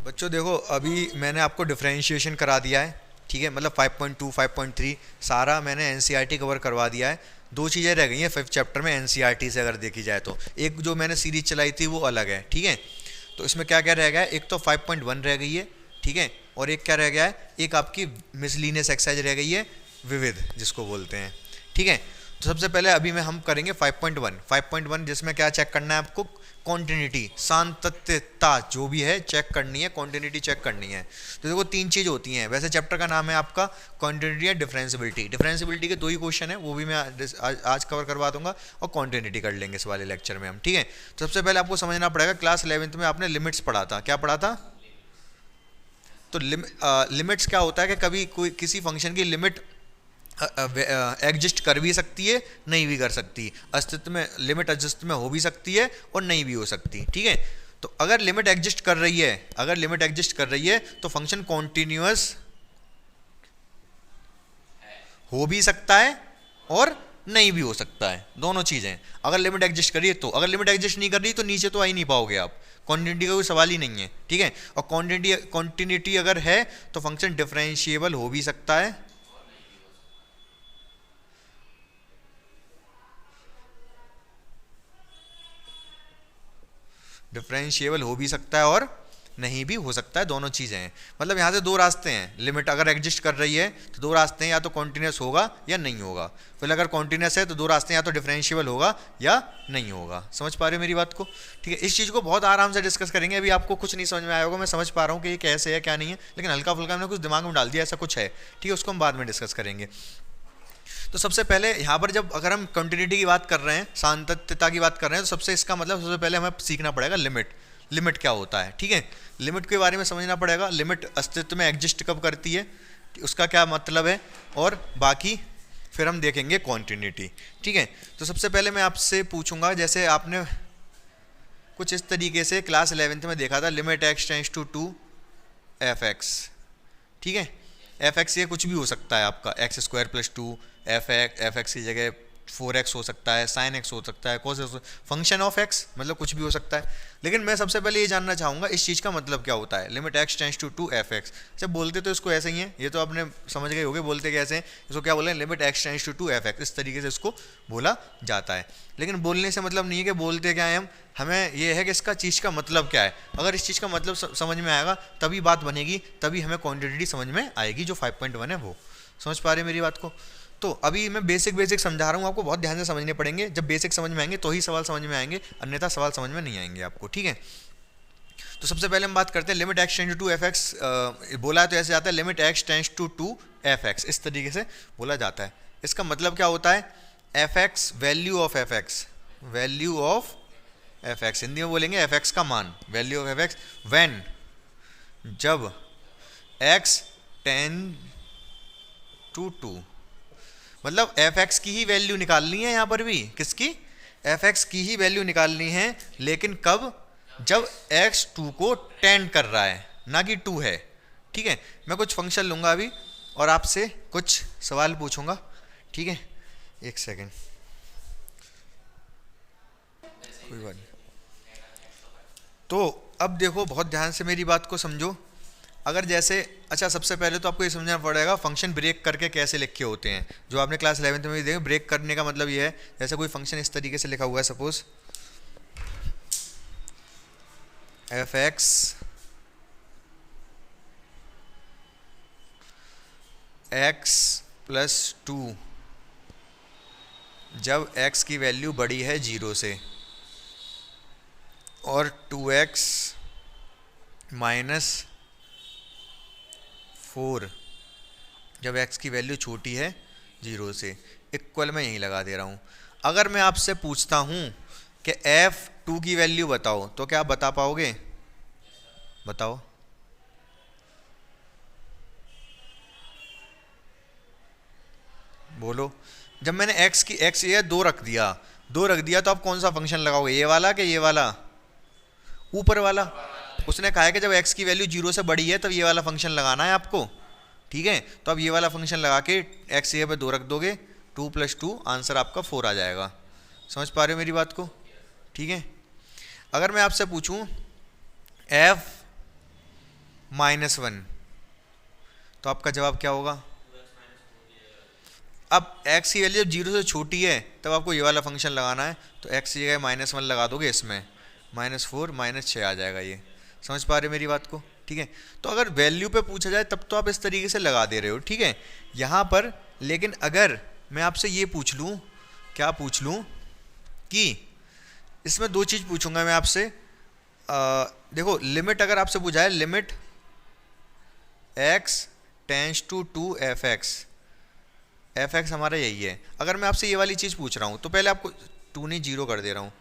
बच्चों देखो, अभी मैंने आपको डिफरेंशिएशन करा दिया है, ठीक है। मतलब 5.2 5.3 सारा मैंने एनसीईआरटी कवर करवा दिया है। दो चीज़ें रह गई हैं फिफ्थ चैप्टर में एनसीईआरटी से अगर देखी जाए तो। एक जो मैंने सीरीज चलाई थी वो अलग है, ठीक है। तो इसमें क्या क्या रह गया है, एक तो 5.1 रह गई है, ठीक है। और एक क्या रह गया है, एक आपकी मिसलिनियस एक्सरसाइज रह गई है, विविध जिसको बोलते हैं, ठीक है। तो सबसे पहले अभी में हम करेंगे 5.1 जिसमें क्या चेक करना है आपको, कॉन्टिन्यूटी, सातत्यता जो भी है चेक करनी है, कॉन्टिन्यूटी चेक करनी है। तो देखो तीन चीज़ होती हैं, वैसे चैप्टर का नाम है आपका कॉन्टिन्यूटी या डिफरेंशियबिलिटी। डिफरेंशियबिलिटी के दो ही क्वेश्चन है, वो भी मैं आज कवर करवा दूंगा, और कॉन्टिन्यूटी कर लेंगे इस वाले लेक्चर में हम, ठीक है। तो सबसे पहले आपको समझना पड़ेगा, क्लास 11th में आपने लिमिट्स पढ़ा था, क्या पढ़ा था? तो लिमिट्स क्या होता है कि कभी कोई किसी फंक्शन की लिमिट एग्जिस्ट कर भी सकती है, नहीं भी कर सकती, अस्तित्व में लिमिट अस्तित्व में हो भी सकती है और नहीं भी हो सकती, ठीक है। तो अगर लिमिट एग्जिस्ट कर रही है, अगर लिमिट एग्जिस्ट कर रही है तो फंक्शन कॉन्टिन्यूअस हो भी सकता है और नहीं भी हो सकता है, दोनों चीजें। अगर लिमिट एग्जिस्ट करिए तो, अगर लिमिट एग्जिस्ट नहीं कर रही तो नीचे तो आ ही नहीं पाओगे आप, कॉन्टिन्यूटी का कोई सवाल ही नहीं है, ठीक है। और कॉन्टिन्यूटी अगर है तो फंक्शन डिफरेंशिएबल हो भी सकता है, डिफरेंशिएबल हो भी सकता है और नहीं भी हो सकता है, दोनों चीज़ें हैं। मतलब यहाँ से दो रास्ते हैं, लिमिट अगर एग्जिस्ट कर रही है तो दो रास्ते हैं, या तो कॉन्टिन्यूस होगा या नहीं होगा। फिर अगर कॉन्टिन्यूस है तो दो रास्ते हैं, या तो डिफरेंशिएबल होगा या नहीं होगा। समझ पा रहे हो मेरी बात को? ठीक है, इस चीज़ को बहुत आराम से डिस्कस करेंगे। अभी आपको कुछ नहीं समझ में आया होगा, मैं समझ पा रहा हूँ कि ये कैसे है क्या नहीं है, लेकिन हल्का फुल्का हमने कुछ दिमाग में डाल दिया, ऐसा कुछ है, ठीक है। उसको हम बाद में डिस्कस करेंगे। तो सबसे पहले यहाँ पर जब अगर हम कंटिन्यूटी की बात कर रहे हैं, सातत्यता की बात कर रहे हैं, तो सबसे इसका मतलब सबसे पहले हमें सीखना पड़ेगा लिमिट। लिमिट क्या होता है, ठीक है। लिमिट के बारे में समझना पड़ेगा, लिमिट अस्तित्व में एग्जिस्ट कब करती है, उसका क्या मतलब है, और बाकी फिर हम देखेंगे कॉन्टिन्यूटी, ठीक है। तो सबसे पहले मैं आपसे पूछूंगा, जैसे आपने कुछ इस तरीके से क्लास 11th में देखा था, limit x tends to 2 f x, ठीक है। एफ एक्स ये कुछ भी हो सकता है आपका, x square plus 2, f x की जगह 4x हो सकता है, साइन एक्स हो सकता है, कोस फंक्शन ऑफ एक्स, मतलब कुछ भी हो सकता है। लेकिन मैं सबसे पहले ये जानना चाहूँगा इस चीज़ का मतलब क्या होता है, limit x tends to 2 f x. जब बोलते तो इसको ऐसे ही है, ये तो आपने समझ गए होगे, बोलते कैसे हैं इसको, क्या बोले, limit x tends to 2 f x, इस तरीके से इसको बोला जाता है। लेकिन बोलने से मतलब नहीं है कि बोलते क्या है हम, हमें ये है कि इसका चीज़ का मतलब क्या है। अगर इस चीज़ का मतलब समझ में आएगा तभी बात बनेगी, तभी हमें क्वांटिटी समझ में आएगी, जो 5.1 है वो। समझ पा रहे हैं मेरी बात को? तो अभी मैं बेसिक समझा रहा हूँ, आपको बहुत ध्यान से समझने पड़ेंगे। जब बेसिक समझ में आएंगे तो ही सवाल समझ में आएंगे, अन्यथा सवाल समझ में नहीं आएंगे आपको, ठीक है। तो सबसे पहले हम बात करते हैं limit x tends to 2 f x. बोला है तो ऐसे आता है, limit x tends to 2 f x, इस तरीके से बोला जाता है। इसका मतलब क्या होता है, F x value of F x, value of F x, Hindi में बोलेंगे एफ एक्स का मान, value of F x when, जब एक्स टेन टू 2, मतलब एफ एक्स की ही वैल्यू निकालनी है यहाँ पर भी, किसकी, एफ एक्स की ही वैल्यू निकालनी है, लेकिन कब, जब एक्स 2 को टेंड कर रहा है, ना कि 2 है, ठीक है। मैं कुछ फंक्शन लूंगा अभी और आपसे कुछ सवाल पूछूंगा, ठीक है। एक सेकेंड, कोई बात नहीं। तो अब देखो बहुत ध्यान से मेरी बात को समझो। अगर जैसे, अच्छा सबसे पहले तो आपको ये समझना पड़ेगा फंक्शन ब्रेक करके कैसे लिखे होते हैं, जो आपने क्लास 11th में भी देखे। ब्रेक करने का मतलब ये है, जैसे कोई फंक्शन इस तरीके से लिखा हुआ है, suppose F x x plus 2, जब x की वैल्यू बड़ी है 0 से, और 2x माइनस 4, जब x की वैल्यू छोटी है 0 से। इक्वल में यहीं लगा दे रहा हूँ। अगर मैं आपसे पूछता हूँ कि f2 की वैल्यू बताओ, तो क्या आप बता पाओगे? बताओ। बोलो। जब मैंने x ये 2 रख दिया, तो आप कौन सा फंक्शन लगाओगे, ये वाला कि ये वाला, ऊपर वाला? उसने कहा है कि जब x की वैल्यू 0 से बड़ी है तब ये वाला फंक्शन लगाना है आपको, ठीक है। तो अब ये वाला फंक्शन लगा के x ये पे 2 रख दोगे, 2 + 2 आंसर आपका 4 आ जाएगा। समझ पा रहे हो मेरी बात को? ठीक है। अगर मैं आपसे पूछूं f -1, तो आपका जवाब क्या होगा? अब x की वैल्यू जब 0 से छोटी है तब आपको ये वाला फंक्शन लगाना है, तो x की जगह -1 लगा दोगे, इसमें -4 -6 आ जाएगा। ये समझ पा रहे मेरी बात को? ठीक है, तो अगर वैल्यू पे पूछा जाए तब तो आप इस तरीके से लगा दे रहे हो, ठीक है यहाँ पर। लेकिन अगर मैं आपसे ये पूछ लूँ, क्या पूछ लूँ कि इसमें दो चीज़ पूछूंगा मैं आपसे। देखो लिमिट अगर आपसे पूछा है, limit x tends to 2f(x), f(x) हमारा यही है। अगर मैं आपसे ये वाली चीज़ पूछ रहा हूँ तो पहले आपको 2 नहीं 0 कर दे रहा हूँ,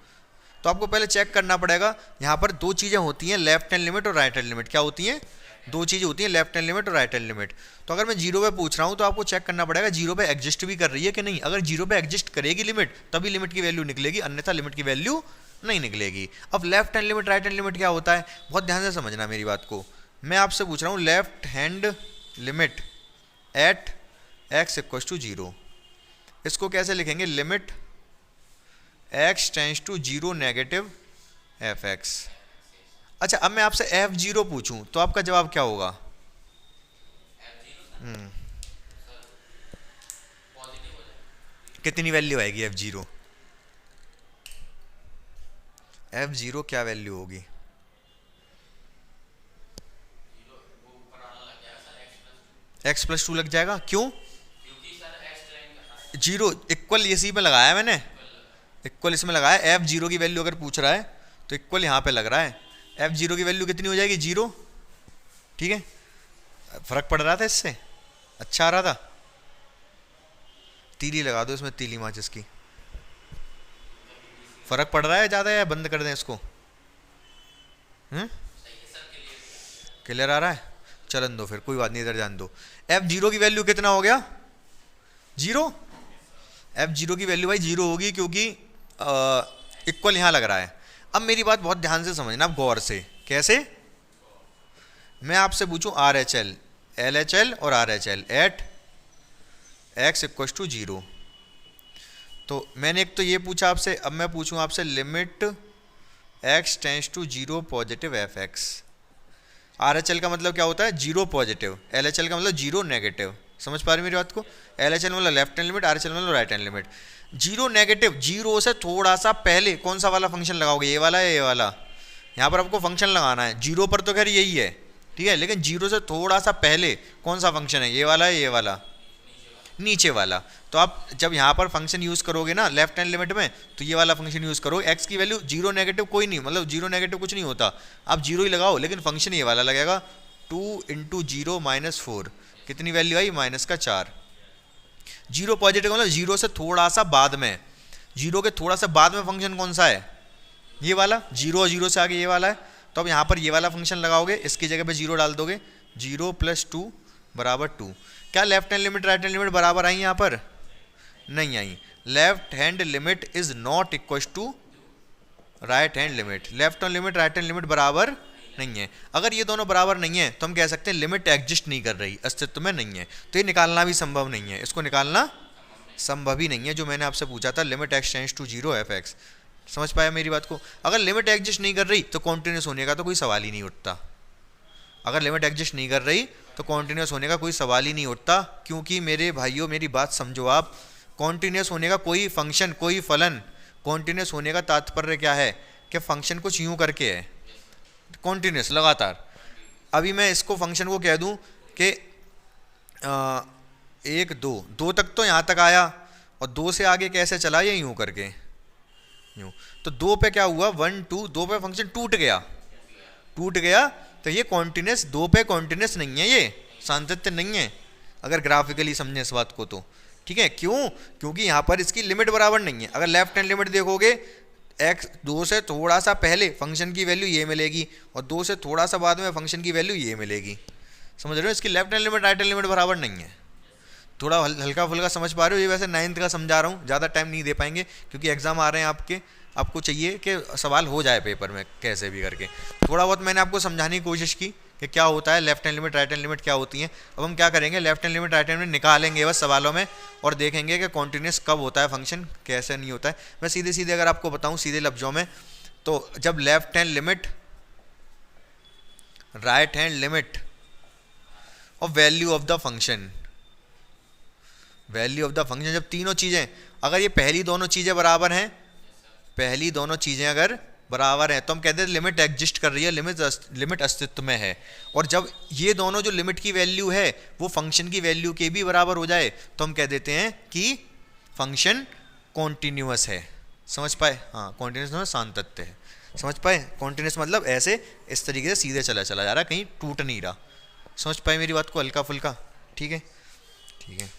तो आपको पहले चेक करना पड़ेगा। यहाँ पर दो चीज़ें होती हैं, लेफ्ट हैंड लिमिट और राइट हैंड लिमिट। क्या होती हैं? दो चीज़ें होती हैं, लेफ्ट हैंड लिमिट और राइट हैंड लिमिट। तो अगर मैं 0 पे पूछ रहा हूँ तो आपको चेक करना पड़ेगा 0 पे एग्जिस्ट भी कर रही है कि नहीं। अगर 0 पे एग्जिस्ट करेगी लिमिट तभी लिमिट की वैल्यू निकलेगी, अन्यथा लिमिट की वैल्यू नहीं निकलेगी। अब left hand limit right hand limit क्या होता है, बहुत ध्यान से समझना मेरी बात को। मैं आपसे पूछ रहा हूँ left hand limit at x = 0, इसको कैसे लिखेंगे? Limit x tends to 0 negative f(x). अच्छा, अब मैं आपसे f0 पूछूं तो आपका जवाब क्या होगा? कितनी वैल्यू आएगी f0? f0 क्या वैल्यू होगी? x+2 लग जाएगा। क्यों? 0 इक्वल इसी में लगाया मैंने, इक्वल इसमें लगाया। f0 की वैल्यू अगर पूछ रहा है तो इक्वल यहाँ पे लग रहा है। f0 की वैल्यू कितनी हो जाएगी? 0। ठीक है, फर्क पड़ रहा था इससे, अच्छा आ रहा था। तीली लगा दो इसमें, तीली माचिस की। फर्क पड़ रहा है ज़्यादा या बंद कर दें इसको? क्लियर आ रहा है? चलन दो फिर, कोई बात नहीं, इधर जान दो। f0 की वैल्यू कितना हो गया? 0। f0 की वैल्यू भाई 0 होगी क्योंकि इक्वल यहाँ लग रहा है। अब मेरी बात बहुत ध्यान से समझना, आप गौर से। कैसे? मैं आपसे पूछूं RHL, LHL और RHL एट x = 0, तो मैंने एक तो ये पूछा आपसे, अब मैं पूछूं आपसे limit x tends to 0 positive f(x). RHL का मतलब क्या होता है? 0 पॉजिटिव। LHL का मतलब 0 नेगेटिव। समझ पा रहे मेरी बात को? LHL मतलब लेफ्ट हैंड लिमिट, RHL मतलब राइट हैंड लिमिट। 0 नेगेटिव, 0 से थोड़ा सा पहले कौन सा वाला फंक्शन लगाओगे? ये वाला या ये वाला? यहाँ पर आपको फंक्शन लगाना है। 0 पर तो खैर यही है, ठीक है, लेकिन 0 से थोड़ा सा पहले कौन सा फंक्शन है? ये वाला है ये वाला? नीचे वाला। तो आप जब यहाँ पर फंक्शन यूज़ करोगे ना लेफ्ट हैंड लिमिट में, तो ये वाला फंक्शन यूज़ करो। x की वैल्यू 0 नेगेटिव कोई नहीं, मतलब 0 नेगेटिव कुछ नहीं होता, आप 0 ही लगाओ, लेकिन फंक्शन ये वाला लगेगा। 2 × 0 - 4, कितनी वैल्यू आई? -4। 0 पॉजिटिव मतलब 0 से थोड़ा सा बाद में, 0 के थोड़ा सा बाद में फंक्शन कौन सा है? ये वाला। 0 और 0 से आगे ये वाला है, तो अब यहाँ पर ये वाला फंक्शन लगाओगे, इसकी जगह पे 0 डाल दोगे। 0 + 2 = 2। क्या left hand limit right hand limit बराबर आई? यहाँ पर नहीं आई। Left hand limit is not equal to right hand limit. Left hand limit right hand limit बराबर नहीं है। अगर ये दोनों बराबर नहीं है तो हम कह सकते हैं लिमिट एग्जिस्ट नहीं कर रही, अस्तित्व में नहीं है। तो ये निकालना भी संभव नहीं है, इसको निकालना संभव ही नहीं है, जो मैंने आपसे पूछा था limit x tends to 0 f(x). समझ पाया मेरी बात को? अगर लिमिट एग्जिस्ट नहीं कर रही तो कॉन्टिन्यूस होने का तो कोई सवाल ही नहीं उठता। अगर लिमिट एग्जिस्ट नहीं कर रही तो कॉन्टिन्यूस होने का कोई सवाल ही नहीं उठता, क्योंकि मेरे भाइयों मेरी बात समझो आप, कॉन्टिन्यूस होने का कोई फंक्शन, कोई फलन, कॉन्टिन्यूस होने का तात्पर्य क्या है कि फंक्शन कुछ यूं करके है, कॉन्टिन्यूस लगातार। अभी मैं इसको फंक्शन को कह दूं कि 1 2 2 तक तो यहाँ तक आया, और 2 से आगे कैसे चला? ये यूं करके, यूं। तो 2 पे क्या हुआ? 1 2, 2 पे फंक्शन टूट गया, टूट गया, तो ये कॉन्टिन्यूस 2 पे कॉन्टिन्यूस नहीं है, ये सातत्य नहीं है, अगर ग्राफिकली समझे इस बात को तो। ठीक है, क्यों? क्योंकि यहाँ पर इसकी लिमिट बराबर नहीं है। अगर लेफ्ट हैंड लिमिट देखोगे, x 2 से थोड़ा सा पहले फंक्शन की वैल्यू ये मिलेगी, और 2 से थोड़ा सा बाद में फंक्शन की वैल्यू ये मिलेगी। समझ रहे हो? इसकी left hand limit right hand limit बराबर नहीं है। थोड़ा हल्का फुल्का समझ पा रहे हो? ये वैसे 9th का समझा रहा हूँ, ज़्यादा टाइम नहीं दे पाएंगे क्योंकि एग्जाम आ रहे हैं आपके, आपको चाहिए कि सवाल हो जाए पेपर में कैसे भी करके। थोड़ा बहुत मैंने आपको समझाने की कोशिश की कि क्या होता है left hand limit right hand limit क्या होती है। अब हम क्या करेंगे, left hand limit right hand limit निकालेंगे बस सवालों में, और देखेंगे कि कॉन्टिन्यूस कब होता है फंक्शन, कैसे नहीं होता है। मैं सीधे सीधे अगर आपको बताऊँ सीधे लफ्जों में, तो जब left hand limit right hand limit और value of the function. Value of the function जब तीनों चीज़ें, अगर ये पहली दोनों चीज़ें बराबर हैं, पहली दोनों चीज़ें अगर बराबर हैं तो हम कहते हैं लिमिट एग्जिस्ट कर रही है, लिमिट अस्तित्व में है। और जब ये दोनों जो लिमिट की वैल्यू है वो फंक्शन की वैल्यू के भी बराबर हो जाए तो हम कह देते हैं कि फंक्शन कॉन्टिन्यूअस है। समझ पाए? हाँ, कॉन्टिन्यूअस में सातत्य है। समझ पाए? कॉन्टिन्यूअस मतलब ऐसे इस तरीके से सीधे चला चला जा रहा है, कहीं टूट नहीं रहा। समझ पाए मेरी बात को? हल्का फुल्का। ठीक है, ठीक है।